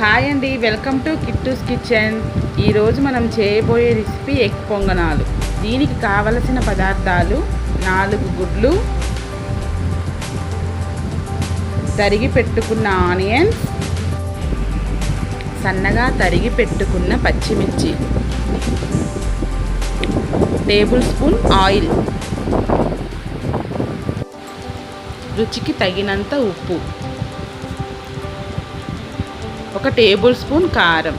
Hi అండి, welcome to Kittu's kitchen. ఈరోజు మనం చేయబోయే రెసిపీ ఎగ్ పొంగనాలు. దీనికి కావలసిన పదార్థాలు 4 గుడ్లు, తరిగి పెట్టుకున్న ఆనియన్స్, సన్నగా తరిగి పెట్టుకున్న పచ్చిమిర్చి, టేబుల్ స్పూన్ ఆయిల్, రుచికి తగినంత ఉప్పు, 1 టేబుల్ స్పూన్ కారం,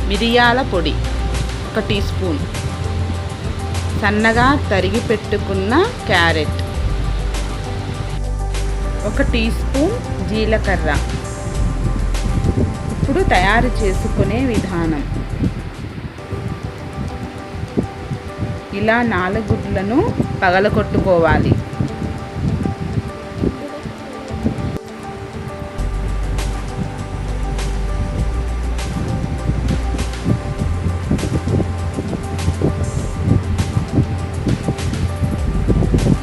మిరియాల పొడి 1 టీ స్పూన్, సన్నగా తరిగి పెట్టుకున్న క్యారెట్, 1 టీ స్పూన్ జీలకర్ర. ఇప్పుడు తయారు చేసుకునే విధానం. ఇలా 4 గుడ్లను పగలగొట్టుకోవాలి.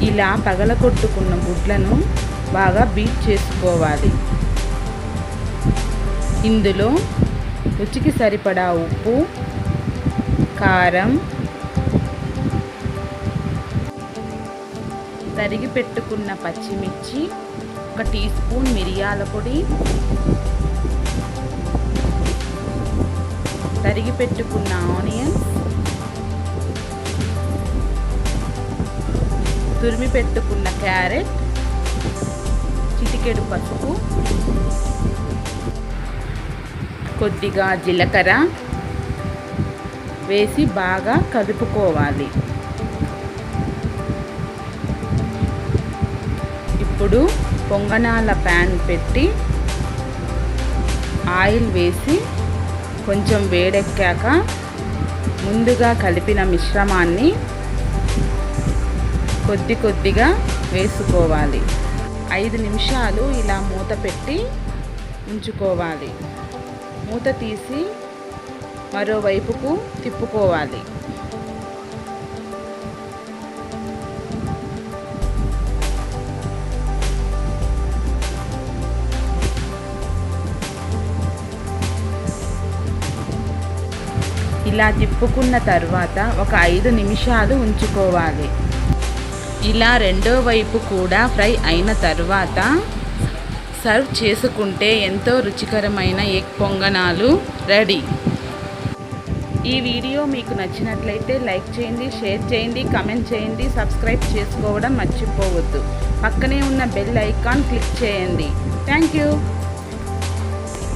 ఇలా పగలగొట్టుకున్న గుడ్లను బాగా బీట్ చేసుకోవాలి. ఇందులో రుచికి సరిపడా ఉప్పు, కారం, తరిగి పెట్టుకున్న పచ్చిమిర్చి, 1 టీ స్పూన్ మిరియాల పొడి, తరిగి పెట్టుకున్న ఆనియన్స్, తురిమి పెట్టుకున్న క్యారెట్, చిటికెడు పసుపు, కొద్దిగా జీలకర్ర వేసి బాగా కలుపుకోవాలి. ఇప్పుడు పొంగనాల ప్యాన్ పెట్టి ఆయిల్ వేసి కొంచెం వేడెక్కాక ముందుగా కలిపిన మిశ్రమాన్ని కొద్దిగా వేసుకోవాలి. 5 నిమిషాలు ఇలా మూత పెట్టి ఉంచుకోవాలి. మూత తీసి మరోవైపుకు తిప్పుకోవాలి. ఇలా తిప్పుకున్న తర్వాత ఒక 5 నిమిషాలు ఉంచుకోవాలి. ఇలా రెండో వైపు కూడా ఫ్రై అయిన తర్వాత సర్వ్ చేసుకుంటే ఎంతో రుచికరమైన ఎగ్ పొంగనాలు రెడీ. ఈ వీడియో మీకు నచ్చినట్లయితే లైక్ చేయండి, షేర్ చేయండి, కామెంట్ చేయండి, సబ్స్క్రైబ్ చేసుకోవడం మర్చిపోవద్దు. పక్కనే ఉన్న బెల్ ఐకాన్ క్లిక్ చేయండి. Thank you.